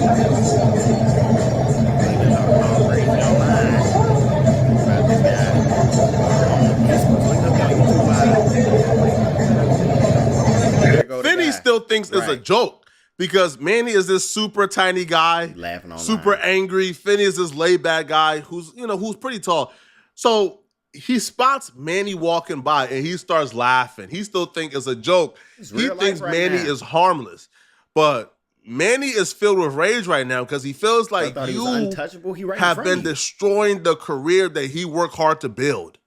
They been talking all crazy online about this guy on Facebook, so he must be on YouTube Live. There go the Finny guy. still thinks it's a Right. joke because Manny is this super tiny guy, He's laughing super online. angry. Finny is this laid back guy who's pretty tall. So he spots Manny walking by and he starts laughing. He still thinks it's a joke. It's He real thinks life right Manny now. is harmless. But Manny is filled with rage right now because he feels I like thought he was you untouchable. He right in have front of been you. destroying the career that he worked hard to build.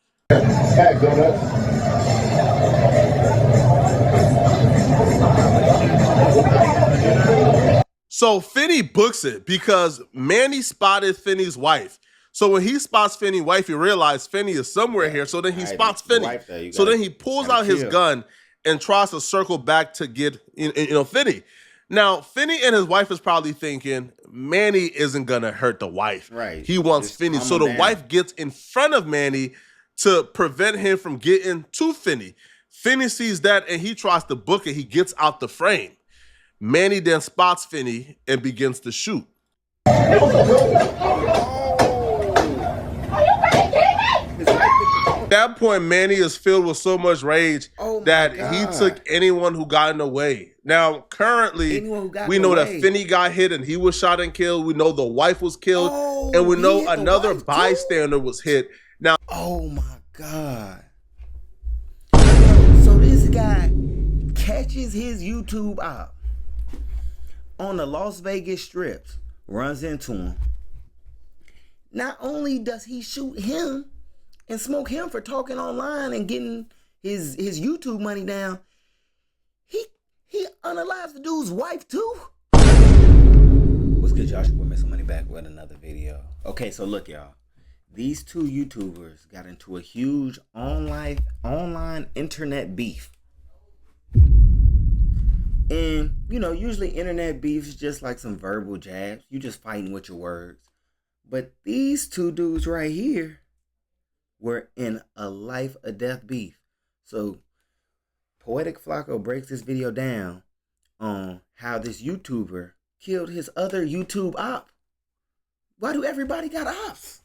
So Finny books it because Manny spotted Finny's wife. So when he spots Finny's wife, he realizes Finny is somewhere here. So then he spots Finny. So then he pulls out his gun and tries to circle back to get Finny. Now Finny and his wife is probably thinking Manny isn't gonna hurt the wife. Right. He wants Just Finny. calm So him the down. wife gets in front of Manny to prevent him from getting to Finny. Finny sees that and he tries to book it. He gets out the frame. Manny then spots Finny and begins to shoot. At that point, Manny is filled with so much rage that he took anyone who got in the way. Now, currently, we know that Finny got hit and he was shot and killed. We know the wife was killed. And we know another bystander was hit. Now, oh my God. So this guy catches his YouTube op on the Las Vegas strips, runs into him. Not only does he shoot him and smoke him for talking online and getting his YouTube money down, he unalives the dude's wife too. What's good, y'all? We're MasoMoney back with another video. Okay, so look, y'all. These two YouTubers got into a huge online internet beef. And, usually internet beef is just like some verbal jabs. You just fighting with your words. But these two dudes right here were in a life or death beef. So, Poetic Flacco breaks this video down on how this YouTuber killed his other YouTube op. Why do everybody got ops?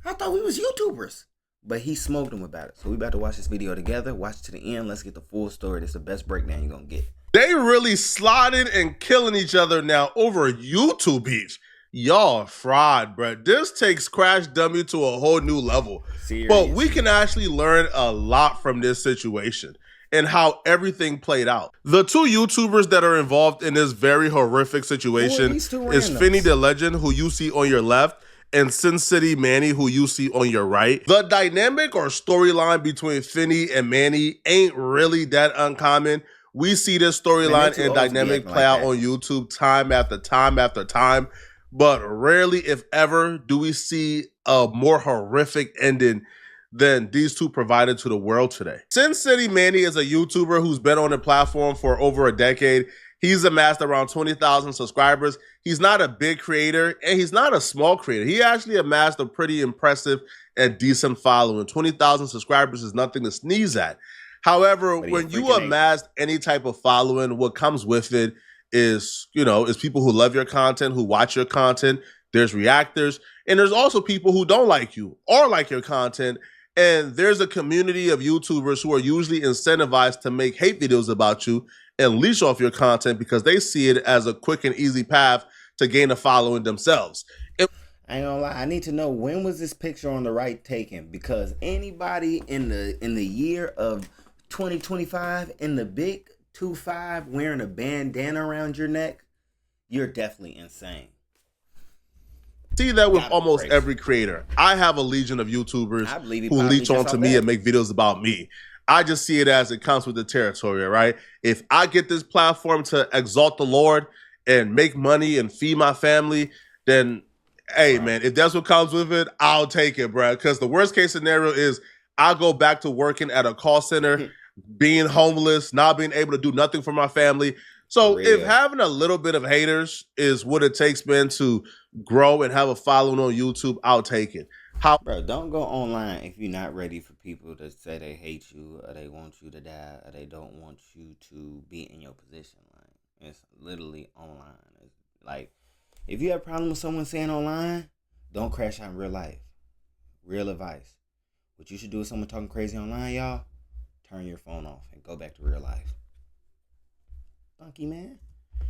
I thought we was YouTubers. But he smoked them about it. So we about to watch this video together. Watch it to the end. Let's get the full story. This is the best breakdown you're going to get. they really slotted and killing each other now over YouTube beef. Y'all fried, bro. This takes Crash Dummy to a whole new level. Seriously. But we can actually learn a lot from this situation and how everything played out. The two YouTubers that are involved in this very horrific situation is Finny the Legend, who you see on your left, and Sincity Manny, who you see on your right. The dynamic or storyline between Finny and Manny ain't really that uncommon. We see this storyline and dynamic play out on YouTube time after time after time, but rarely, if ever, do we see a more horrific ending than these two provided to the world today. Sincity Manny is a YouTuber who's been on the platform for over a decade. He's amassed around 20,000 subscribers. He's not a big creator, and he's not a small creator. He actually amassed a pretty impressive and decent following. 20,000 subscribers is nothing to sneeze at. However, when you amass any type of following, what comes with it is people who love your content, who watch your content. There's reactors, and there's also people who don't like you or like your content. And there's a community of YouTubers who are usually incentivized to make hate videos about you and leash off your content because they see it as a quick and easy path to gain a following themselves. I ain't gonna lie, I need to know, when was this picture on the right taken? Because anybody in the year of 2025 in the big 2.5 wearing a bandana around your neck, you're definitely insane. See that with almost every creator. I have a legion of YouTubers who leech onto me and make videos about me. I just see it as it comes with the territory, right? If I get this platform to exalt the Lord and make money and feed my family, then, hey, man, if that's what comes with it, I'll take it, bro. Because the worst case scenario is I'll go back to working at a call center, being homeless, not being able to do nothing for my family. So if having a little bit of haters is what it takes, man, to grow and have a following on YouTube, I'll take it. Bro, don't go online if you're not ready for people to say they hate you or they want you to die or they don't want you to be in your position. Like, it's literally online. It's like, If you have a problem with someone saying online, don't crash out in real life. Real advice. What you should do if someone talking crazy online, y'all, turn your phone off and go back to real life. Funky man.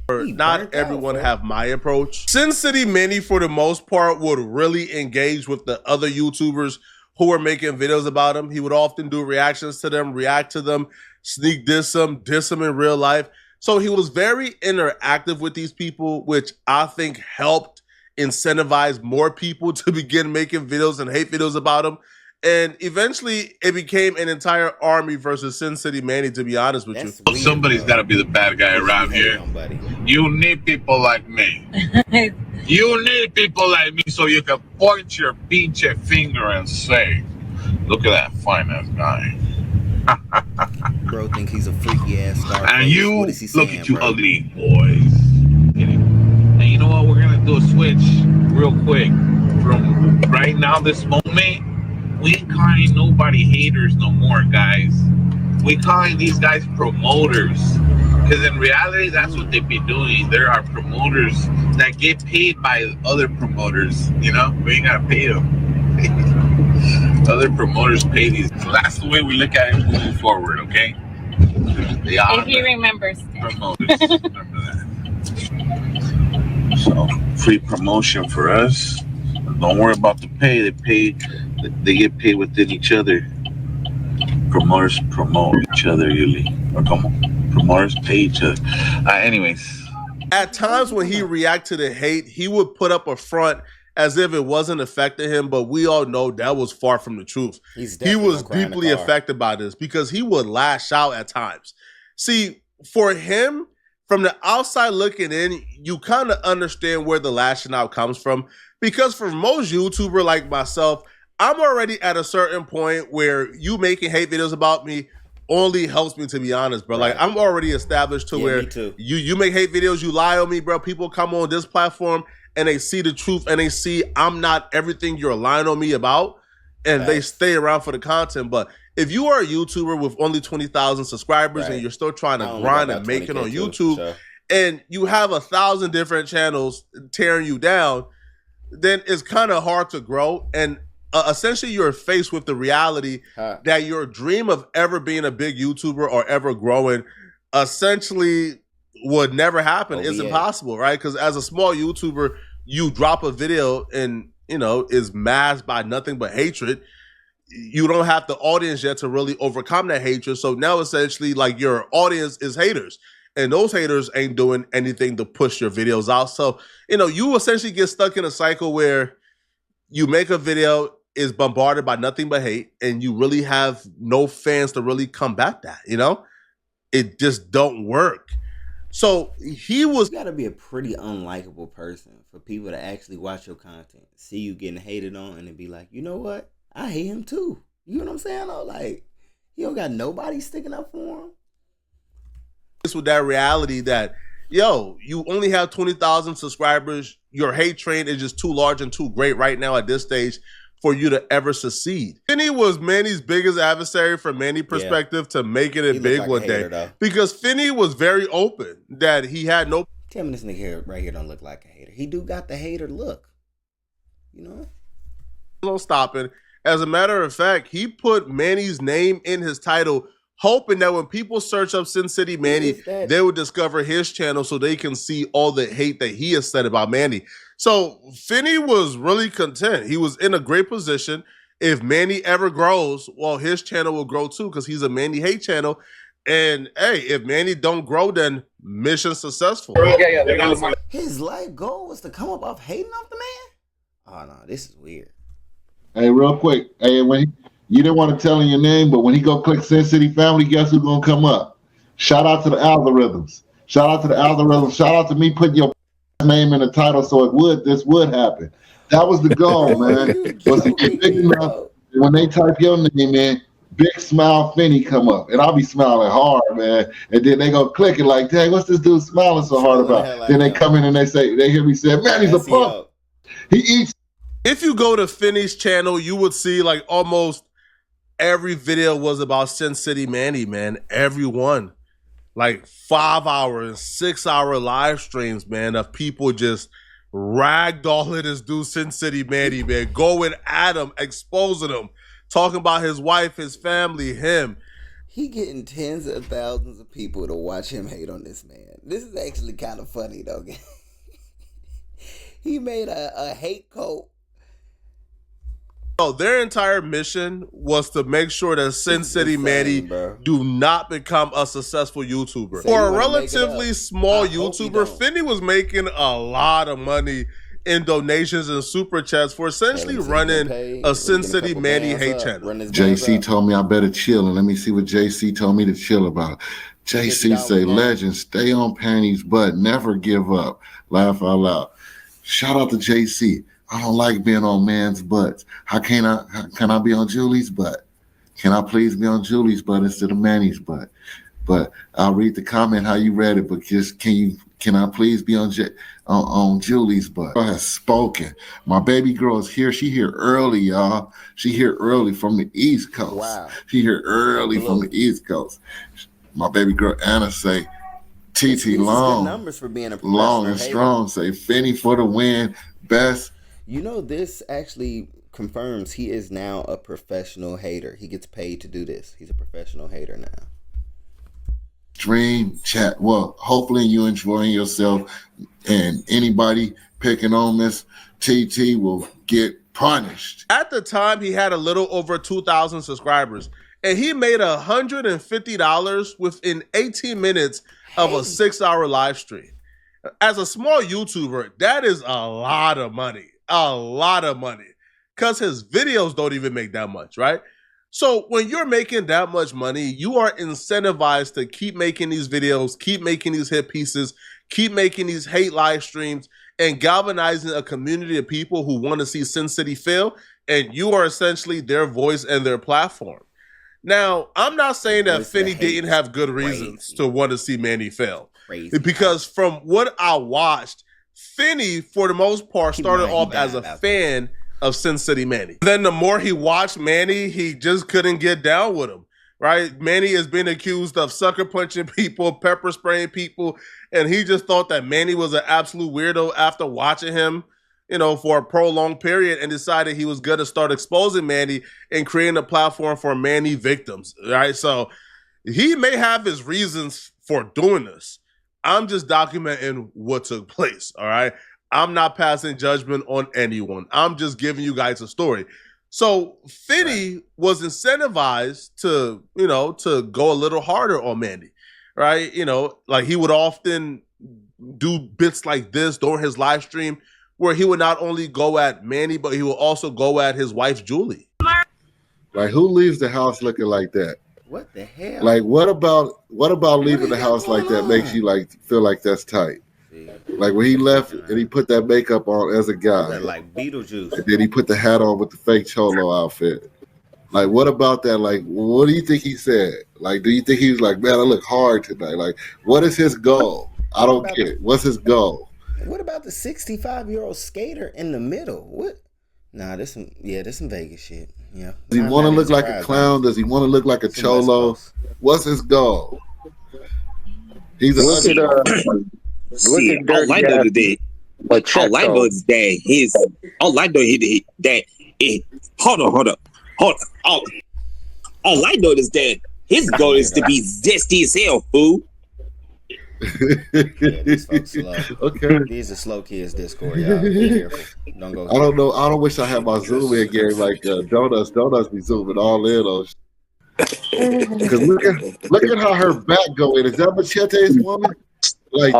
Not everyone have my approach. Sincity Manny, for the most part, would really engage with the other YouTubers who were making videos about him. He would often do reactions to them, react to them, sneak diss them in real life. So he was very interactive with these people, which I think helped incentivize more people to begin making videos and hate videos about him. And eventually, it became an entire army versus Sincity Manny, to be honest with you. Weird, somebody's got to be the bad guy around here. You need people like me. You need people like me so you can point your pinche finger and say, look at that fine-ass guy. Bro think he's a freaky ass star. And you, look saying, at you bro? Ugly boys. And you know what? We're going to do a switch real quick. From right now, this moment, we ain't calling nobody haters no more, guys. We calling these guys promoters. Because in reality, that's what they be doing. There are promoters that get paid by other promoters. You know, we ain't gotta pay them. Other promoters pay these. So that's the way we look at it moving forward, okay? If he remembers. Promoters. Remember that. So, free promotion for us. Don't worry about the pay. They get paid within each other. Promoters promote each other, usually. Or come on. Promoters pay each other. Anyways. At times when he reacted to hate, he would put up a front as if it wasn't affecting him, but we all know that was far from the truth. He was deeply affected by this because he would lash out at times. See, for him, from the outside looking in, you kind of understand where the lashing out comes from. Because for most YouTuber like myself, I'm already at a certain point where you making hate videos about me only helps me, to be honest, bro. Right. Like, I'm already established to where you make hate videos, you lie on me, bro. People come on this platform and they see the truth and they see I'm not everything you're lying on me about, and they stay around for the content. But if you are a YouTuber with only 20,000 subscribers and you're still trying to grind and make it on YouTube, and you have 1,000 different channels tearing you down, then it's kind of hard to grow. And essentially you're faced with the reality that your dream of ever being a big YouTuber or ever growing essentially would never happen. It's impossible, right? Because as a small YouTuber, you drop a video and, you know, is masked by nothing but hatred. You don't have the audience yet to really overcome that hatred. So now essentially like your audience is haters. And those haters ain't doing anything to push your videos out. So, you know, you essentially get stuck in a cycle where you make a video, is bombarded by nothing but hate, and you really have no fans to really combat that, you know? It just don't work. So he was... You gotta be a pretty unlikable person for people to actually watch your content, see you getting hated on, and then be like, you know what? I hate him too. You know what I'm saying? Though? Like, he don't got nobody sticking up for him. With that reality that, yo, you only have 20,000 subscribers. Your hate train is just too large and too great right now at this stage for you to ever succeed. Finny was Manny's biggest adversary from Manny's perspective to making it big one day. Because Finny was very open that he had no... Tell me this nigga here, right here don't look like a hater. He do got the hater look. You know? No stopping. As a matter of fact, he put Manny's name in his title, hoping that when people search up Sincity Manny, they would discover his channel so they can see all the hate that he has said about Manny. So Finny was really content. He was in a great position. If Manny ever grows, well, his channel will grow too because he's a Manny hate channel. And hey, if Manny don't grow, then mission successful. His life goal was to come up off hating off the man? Oh, no, this is weird. Hey, real quick. Hey, when you didn't want to tell him your name, but when he go click Sin City Family, guess who's going to come up? Shout out to the algorithms. Shout out to the algorithms. Shout out to me putting your name in the title so this would happen. That was the goal, man. Was to get big enough. When they type your name in, Big Smile Finny come up. And I'll be smiling hard, man. And then they go click it like, dang, what's this dude smiling so hard about? Then they come in and they hear me say, man, he's a punk. He eats. If you go to Finny's channel, you would see like almost every video was about Sincity Manny, man. Every one. Like 5 hour and 6 hour live streams, man, of people just ragdolling this dude Sincity Manny, man, going at him, exposing him, talking about his wife, his family, him. He getting tens of thousands of people to watch him hate on this man. This is actually kind of funny though. He made a hate cult. Oh, their entire mission was to make sure that Sincity Manny do not become a successful YouTuber. For a relatively small YouTuber, Finny was making a lot of money in donations and super chats for essentially running a Sincity Manny hate channel. JC told me I better chill, and let me see what JC told me to chill about. JC say, legend, stay on Panty's butt, never give up. Laugh out loud. Shout out to JC. I don't like being on man's butts. How can I be on Julie's butt? Can I please be on Julie's butt instead of Manny's butt? But I'll read the comment how you read it, but just can I please be on Julie's butt? Girl has spoken. My baby girl is here. She here early, y'all. She here early from the East Coast. Wow. She here early from the East Coast. My baby girl Anna say, TT long. Numbers for being a long and strong. Say Finny for the win. Best. You know, this actually confirms he is now a professional hater. He gets paid to do this. He's a professional hater now. Dream chat. Well, hopefully you enjoying yourself, and anybody picking on Miss TT will get punished. At the time, he had a little over 2,000 subscribers, and he made $150 within 18 minutes of a 6-hour live stream. As a small YouTuber, that is a lot of money. A lot of money, because his videos don't even make that much, right? So when you're making that much money, you are incentivized to keep making these videos, keep making these hit pieces, keep making these hate live streams, and galvanizing a community of people who want to see Sin City fail, and you are essentially their voice and their platform. Now, I'm not saying that Finny didn't have good reasons to want to see Manny fail, because from what I watched, Finny, for the most part, started off as a fan of Sincity Manny. Then the more he watched Manny, he just couldn't get down with him, right? Manny has been accused of sucker punching people, pepper spraying people, and he just thought that Manny was an absolute weirdo after watching him, you know, for a prolonged period, and decided he was going to start exposing Manny and creating a platform for Manny victims, right? So he may have his reasons for doing this. I'm just documenting what took place, all right? I'm not passing judgment on anyone. I'm just giving you guys a story. So Finny was incentivized to, you know, to go a little harder on Manny, right? You know, like he would often do bits like this during his live stream where he would not only go at Manny, but he would also go at his wife, Julie. Like, who leaves the house looking like that? What the hell? Like, what about leaving the house like that makes you like feel like that's tight? Like when he left and he put that makeup on as a guy, like Beetlejuice, and then he put the hat on with the fake cholo outfit. Like, what about that? Like, what do you think he said? Like, do you think he was like, man, I look hard tonight? Like, what is his goal? I don't get it. What's his goal? What about the 65-year-old skater in the middle? What? Nah, this some Vegas shit. Yeah. Does he want to look like a clown? Does he want to look like a cholo? What's his goal? He's a look at all I know today. All I know is that his. All I know is that. Hold on. All I know is that his goal is to be zesty as hell, fool. Yeah, these folks slow. Okay. These are slow kids Discord, y'all. Be careful. Don't go. I don't know. I don't wish I had my Zoom in game like Donuts. Donuts be zooming all in on. Because look at how her back going. Is that Machete's woman? Like,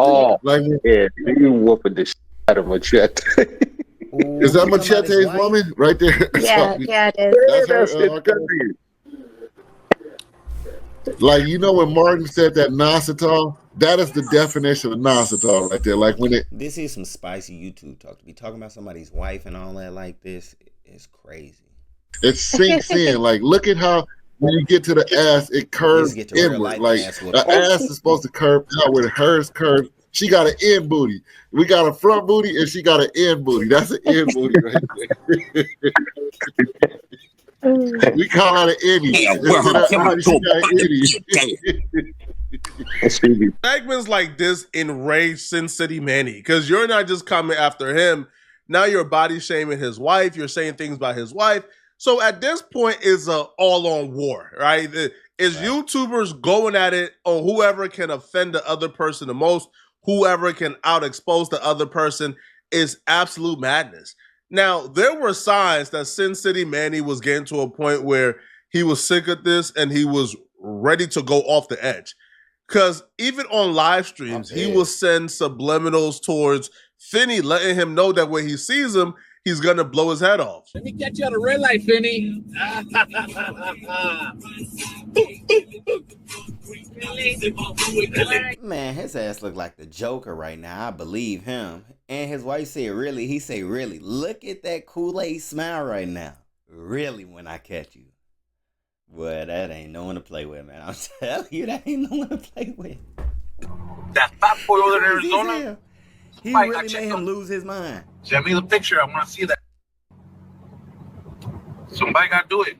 yeah, you whooping the shit out of Machete. Is that Machete's woman right there? Yeah, it is. That's her. Like, you know when Martin said that Nasatol? That is the definition of Nasatol right there. Like when it. This is some spicy YouTube talk. To be talking about somebody's wife and all that like this is crazy. It sinks in. Like, look at how when you get to the ass, it curves inward. Like the ass is supposed to curve out with hers curves. She got an end booty. We got a front booty and she got an end booty. That's an end booty right there. We call her an Eddie. Segments like this enrage Sincity Manny because you're not just coming after him. Now you're body shaming his wife. You're saying things about his wife. So at this point, it's an all-on war, right? It's YouTubers going at it on whoever can offend the other person the most, whoever can out-expose the other person. Is absolute madness. Now, there were signs that Sincity Manny was getting to a point where he was sick of this and he was ready to go off the edge. Because even on live streams, he will send subliminals towards Finny, letting him know that when he sees him, he's going to blow his head off. Let me catch you on a red light, Finny. Man, his ass look like the Joker right now. I believe him. And his wife said, really? He said, really? Look at that Kool-Aid smile right now. Really, when I catch you. Boy, that ain't no one to play with, man. I'm telling you, that ain't no one to play with. That fat boy over there in Arizona. He really made him lose his mind. Send me the picture. I want to see that. Somebody got to do it.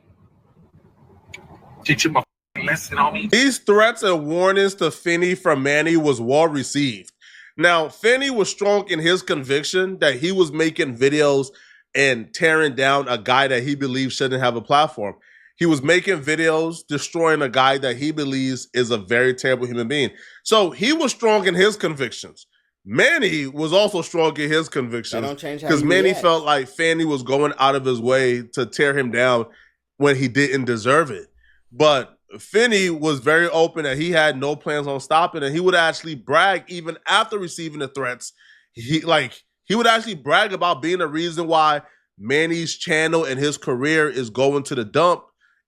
Teach him a lesson, homie. These threats and warnings to Finny from Manny was well received. Now, Finny was strong in his conviction that he was making videos and tearing down a guy that he believes shouldn't have a platform. He was making videos destroying a guy that he believes is a very terrible human being. So he was strong in his convictions. Manny was also strong in his convictions because Manny felt like Fanny was going out of his way to tear him down when he didn't deserve it. But Finny was very open that he had no plans on stopping, and he would actually brag even after receiving the threats. He would actually brag about being the reason why Manny's channel and his career is going to the dump,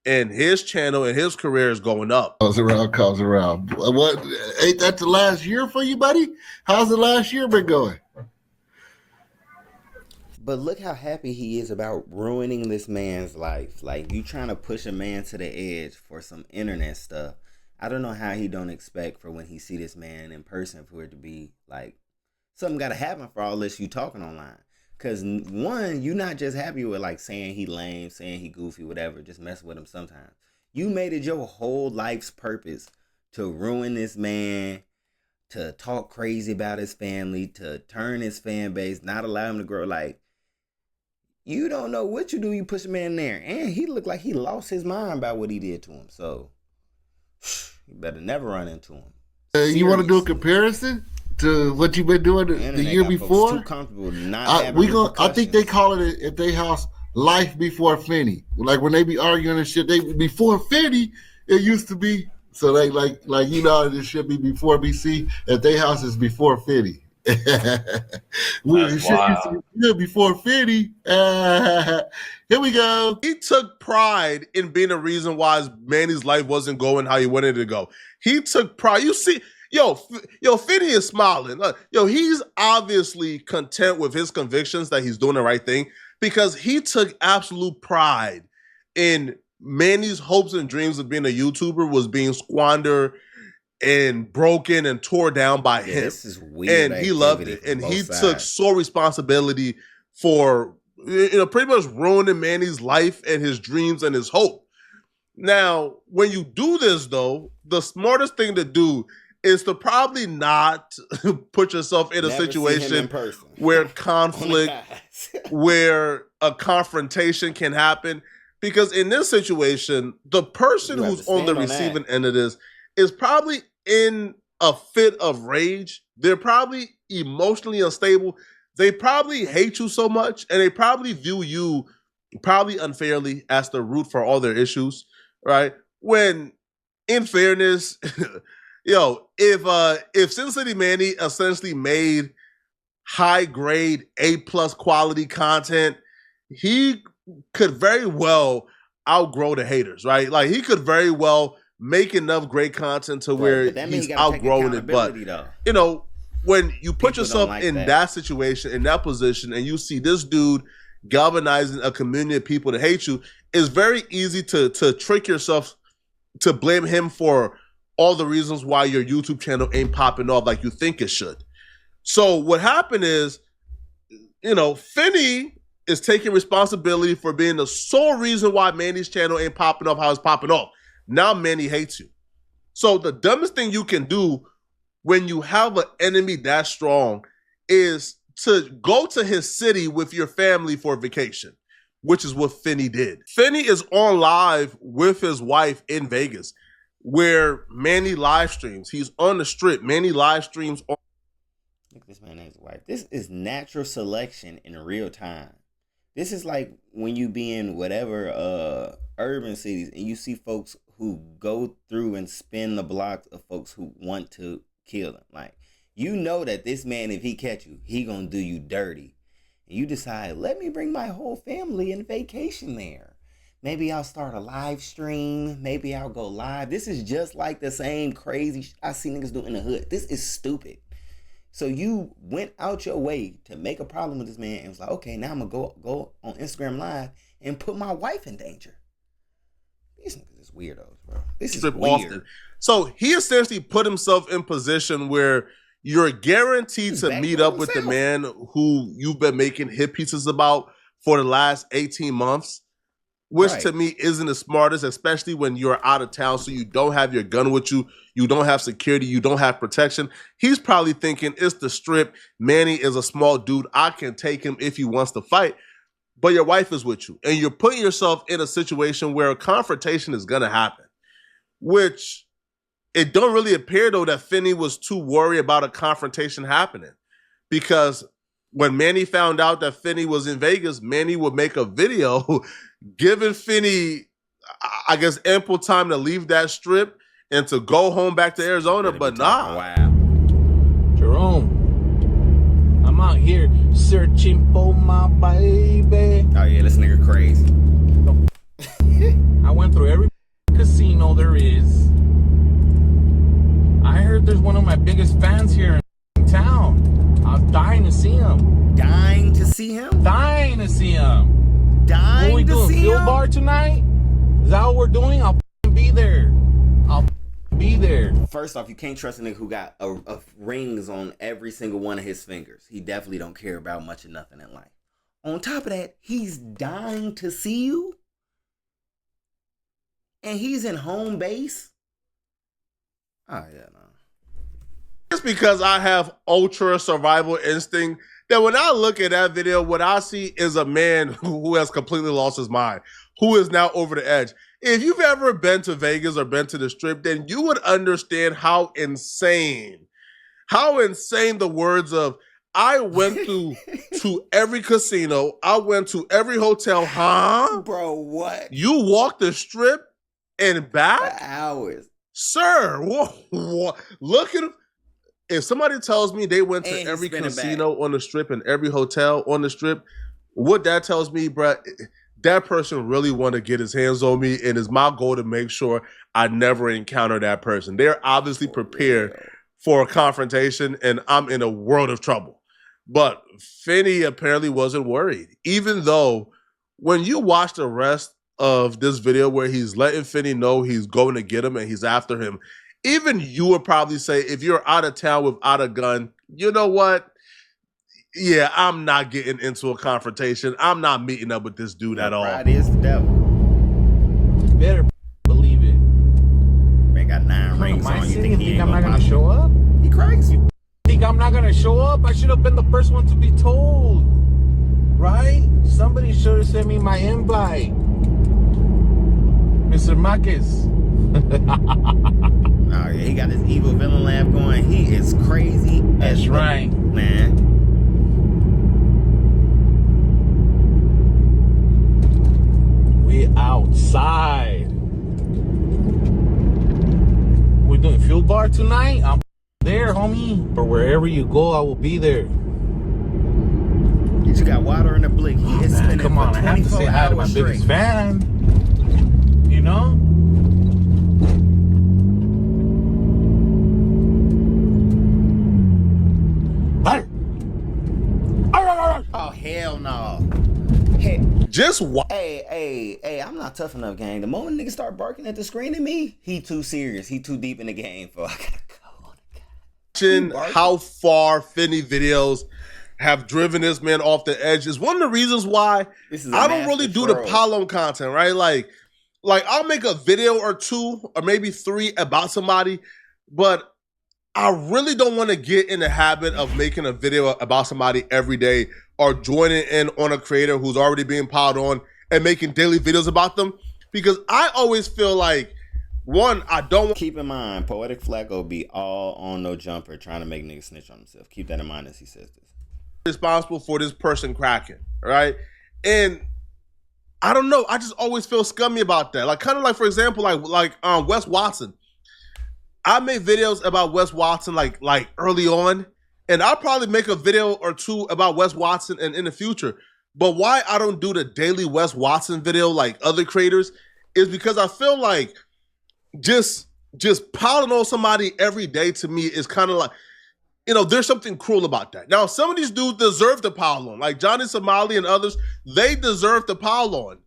and his channel and his career is going up. Calls around. What? Ain't that the last year for you, buddy? How's the last year been going? But look how happy he is about ruining this man's life. Like, you trying to push a man to the edge for some internet stuff. I don't know how he don't expect for when he see this man in person for it to be like, something got to happen for all this you talking online. Because, one, you're not just happy with, like, saying he lame, saying he goofy, whatever, just messing with him sometimes. You made it your whole life's purpose to ruin this man, to talk crazy about his family, to turn his fan base, not allow him to grow. Like, you don't know what you do, you push a man in there. And he looked like he lost his mind by what he did to him. So, you better never run into him. You want to do a comparison to what you've been doing the year before? Too comfortable not having I think they call it at their house life before Finny. Like when they be arguing and shit, before Finny, it used to be. So they like you know, this should be before BC. At their house is before Finny. Before Finny. Here we go. He took pride in being a reason why Manny's life wasn't going how he wanted it to go. He took pride. You see, yo, Finny is smiling. He's obviously content with his convictions that he's doing the right thing because he took absolute pride in Manny's hopes and dreams of being a YouTuber was being squandered and broken and tore down by him. This is weird. And he loved it. And he took sole responsibility for pretty much ruining Manny's life and his dreams and his hope. Now, when you do this, though, the smartest thing to do is to probably not put yourself in a situation where conflict, where a confrontation can happen. Because in this situation, the person who's on the receiving end of this is probably in a fit of rage. They're probably emotionally unstable. They probably hate you so much, and they probably view you probably unfairly as the root for all their issues, right? When, in fairness, if Sincity Manny essentially made high grade A+ quality content, he could very well outgrow the haters, right? Like he could very well make enough great content to where he's outgrowing it. But when you put yourself in that situation, in that position, and you see this dude galvanizing a community of people to hate you, it's very easy to trick yourself to blame him for all the reasons why your YouTube channel ain't popping off like you think it should. So what happened is, Finny is taking responsibility for being the sole reason why Manny's channel ain't popping off how it's popping off. Now Manny hates you. So the dumbest thing you can do when you have an enemy that strong is to go to his city with your family for vacation, which is what Finny did. Finny is on live with his wife in Vegas, where Manny live streams. He's on the strip. Manny live streams. Look at this man and his wife. This is natural selection in real time. This is like when you be in whatever urban cities and you see folks who go through and spin the blocks of folks who want to kill them. Like, you know that this man, if he catch you, he gonna do you dirty. And you decide, let me bring my whole family in vacation there. Maybe I'll start a live stream. Maybe I'll go live. This is just like the same crazy shit I see niggas do in the hood. This is stupid. So you went out your way to make a problem with this man and was like, okay, now I'm gonna go on Instagram Live and put my wife in danger. These niggas is weirdos, bro. This is weird. Austin. So he essentially put himself in position where you're guaranteed to meet up with the man who you've been making hit pieces about for the last 18 months, which to me isn't the smartest, especially when you're out of town, so you don't have your gun with you, you don't have security, you don't have protection. He's probably thinking, it's the strip, Manny is a small dude, I can take him if he wants to fight, but your wife is with you, and you're putting yourself in a situation where a confrontation is going to happen, which it don't really appear, though, that Finny was too worried about a confrontation happening, because when Manny found out that Finny was in Vegas, Manny would make a video giving Finny, I guess, ample time to leave that strip and to go home back to Arizona, but nah. Wow. Jerome, I'm out here searching for my baby. Oh yeah, this nigga crazy. I went through every casino there is. I heard there's one of my biggest fans here in town. I was dying to see him. Dying to see him? Dying to see him. Dying what we to doing, see field him? bar tonight? Is that what we're doing? I'll be there. I'll be there. First off, you can't trust a nigga who got a rings on every single one of his fingers. He definitely don't care about much of nothing in life. On top of that, he's dying to see you? And he's in home base? Oh, yeah, no. It's because I have ultra survival instinct that when I look at that video, what I see is a man who has completely lost his mind, who is now over the edge. If you've ever been to Vegas or been to the strip, then you would understand how insane the words of, I went to every casino, I went to every hotel, huh? Bro, what? You walked the strip and back? For hours. Sir, what? Look at him. If somebody tells me they went to every casino on the strip and every hotel on the strip, what that tells me, bruh, that person really want to get his hands on me, and it's my goal to make sure I never encounter that person. They're obviously prepared for a confrontation, and I'm in a world of trouble. But Finny apparently wasn't worried, even though when you watch the rest of this video where he's letting Finny know he's going to get him and he's after him, even you would probably say, if you're out of town without a gun, you know what? Yeah, I'm not getting into a confrontation. I'm not meeting up with this dude at all. Pride is the devil. Better believe it. Man got 9 rings on. You think I'm not going to show up? He crazy. You think I'm not going to show up? I should have been the first one to be told. Right? Somebody should have sent me my invite. Mr. Marcus. Oh, yeah, he got this evil villain laugh going. He is crazy. That's right, man. We outside. We're doing field bar tonight. I'm there, homie. Or wherever you go, I will be there. You just got water in the blick. He is spinning. Come on, I have to say hi to my biggest fan. You know? Oh, hell no. Hey, just what? Hey, I'm not tough enough, gang. The moment niggas start barking at the screen at me, he too serious. He too deep in the game for I gotta go. How far Finny videos have driven this man off the edge is one of the reasons why I don't really do the Palo content, right? Like like I'll make a video or 2 or maybe 3 about somebody, but I really don't want to get in the habit of making a video about somebody every day or joining in on a creator who's already being piled on and making daily videos about them, because I always feel like, one, I don't. Keep in mind, Poetic Flacco be all on no jumper trying to make niggas snitch on himself. Keep that in mind as he says this. Responsible for this person cracking, right? And I don't know. I just always feel scummy about that. Like, kind of like, for example, like Wes Watson. I made videos about Wes Watson like early on, and I'll probably make a video or 2 about Wes Watson in the future. But why I don't do the daily Wes Watson video like other creators is because I feel like just piling on somebody every day to me is kind of like, there's something cruel about that. Now, some of these dudes deserve to pile on, like Johnny Somali and others. They deserve to pile on.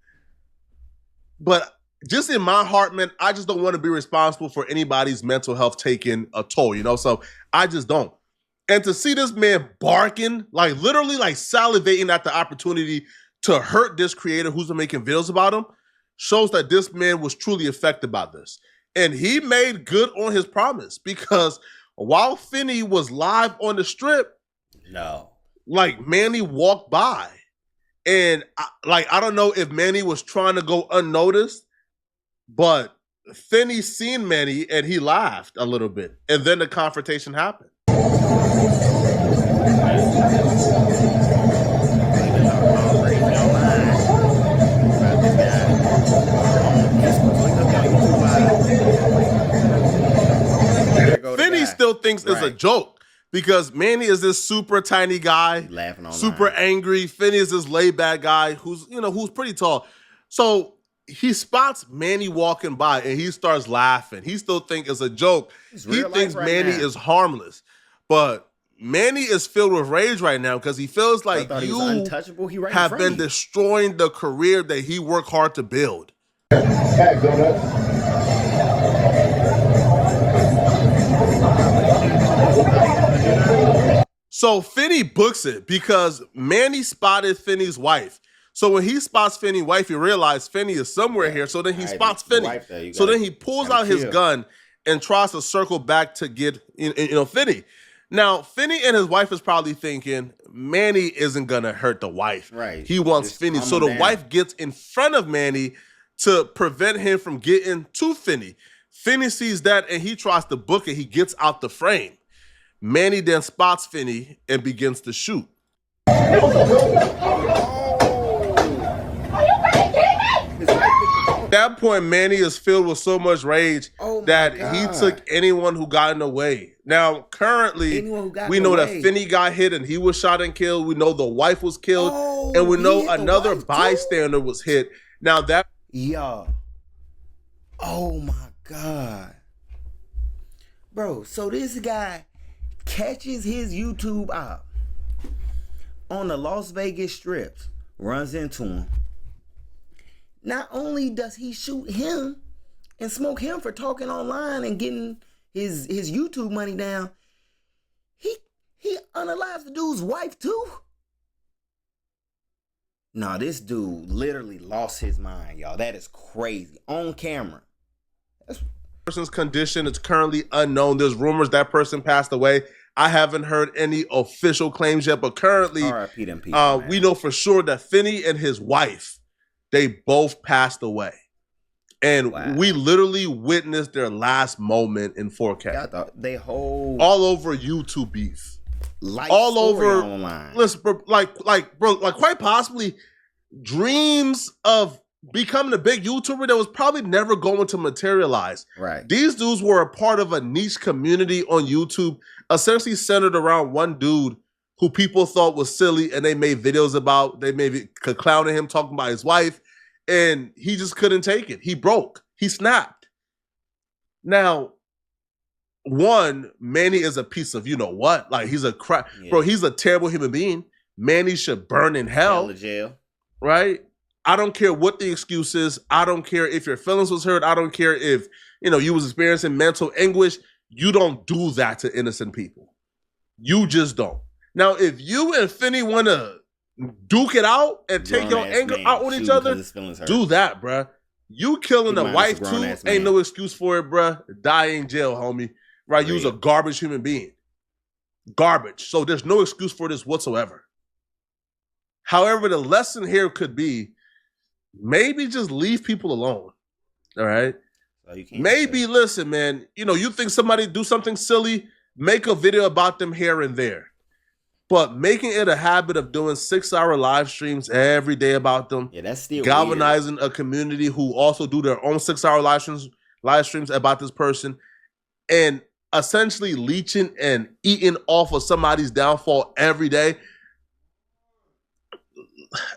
But just in my heart, man, I just don't want to be responsible for anybody's mental health taking a toll, So I just don't. And to see this man barking, like literally like salivating at the opportunity to hurt this creator who's been making videos about him, shows that this man was truly affected by this. And he made good on his promise, because while Finny was live on the strip, like Manny walked by. And I don't know if Manny was trying to go unnoticed, but Finny seen Manny and he laughed a little bit. And then the confrontation happened. Finny still thinks it's a joke, because Manny is this super tiny guy, laughing online, super angry. Finny is this laid back guy who's pretty tall. So he spots Manny walking by and he starts laughing. He still thinks it's a joke. He thinks Manny is harmless. But Manny is filled with rage right now because he feels like you have been destroying the career that he worked hard to build. So Finny books it because Manny spotted Finny's wife. So when he spots Finny's wife, he realizes Finny is somewhere here. So then he spots Finny. So then he pulls out his gun and tries to circle back to get Finny. Now, Finny and his wife is probably thinking, Manny isn't going to hurt the wife. Right. He wants Finny. So the wife gets in front of Manny to prevent him from getting to Finny. Finny sees that and he tries to book it. He gets out the frame. Manny then spots Finny and begins to shoot. At that point, Manny is filled with so much rage that he took anyone who got in the way. Now, currently, we know that Finny got hit and he was shot and killed. We know the wife was killed, and we know another bystander was hit. Now that... Yo. Oh, my God. Bro, so this guy catches his YouTube op on the Las Vegas strips, runs into him. Not only does he shoot him and smoke him for talking online and getting his YouTube money down, he unalives the dude's wife too. Nah, this dude literally lost his mind, y'all. That is crazy. On camera. Person's condition is currently unknown. There's rumors that person passed away. I haven't heard any official claims yet, but currently we know for sure that Finny and his wife, they both passed away. And we literally witnessed their last moment in 4K. All over YouTube beef. All over online. Listen, bro, quite possibly dreams of becoming a big YouTuber that was probably never going to materialize. Right. These dudes were a part of a niche community on YouTube, essentially centered around one dude who people thought was silly and they made videos about. They maybe clowning him, talking about his wife, and he just couldn't take it. He broke. He snapped. Now, one, Manny is a piece of you-know-what. Like, he's a crap. Yeah. Bro, he's a terrible human being. Manny should burn in hell. Jail. Right? I don't care what the excuse is. I don't care if your feelings was hurt. I don't care if, you was experiencing mental anguish. You don't do that to innocent people. You just don't. Now, if you and Finny want to duke it out and take your anger out on each other, do that, bruh. You killing a wife too ain't no excuse for it, bruh. Die in jail, homie. Right? Use a garbage human being. Garbage. So there's no excuse for this whatsoever. However, the lesson here could be maybe just leave people alone. All right? Maybe, listen, man, you think somebody do something silly, make a video about them here and there. But making it a habit of doing 6-hour live streams every day about them, that's still galvanizing weird. A community who also do their own 6-hour live streams about this person, and essentially leeching and eating off of somebody's downfall every day.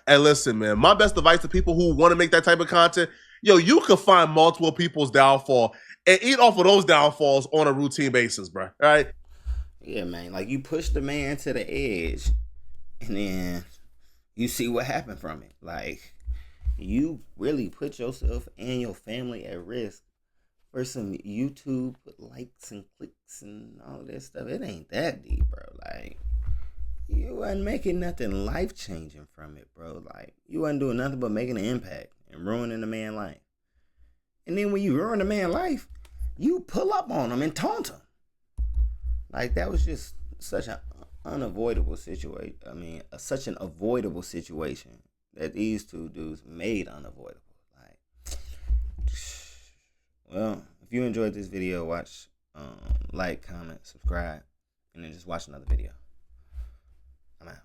And listen, man, my best advice to people who want to make that type of content, you could find multiple people's downfall and eat off of those downfalls on a routine basis, bro. All right? Yeah, man. Like, you push the man to the edge, and then you see what happened from it. Like, you really put yourself and your family at risk for some YouTube likes and clicks and all that stuff. It ain't that deep, bro. Like, you wasn't making nothing life-changing from it, bro. Like, you wasn't doing nothing but making an impact and ruining a man's life. And then when you ruin a man's life, you pull up on him and taunt him. Like, that was just such an unavoidable situation. I mean, such an avoidable situation that these two dudes made unavoidable. Like, well, if you enjoyed this video, watch, like, comment, subscribe, and then just watch another video. I'm out.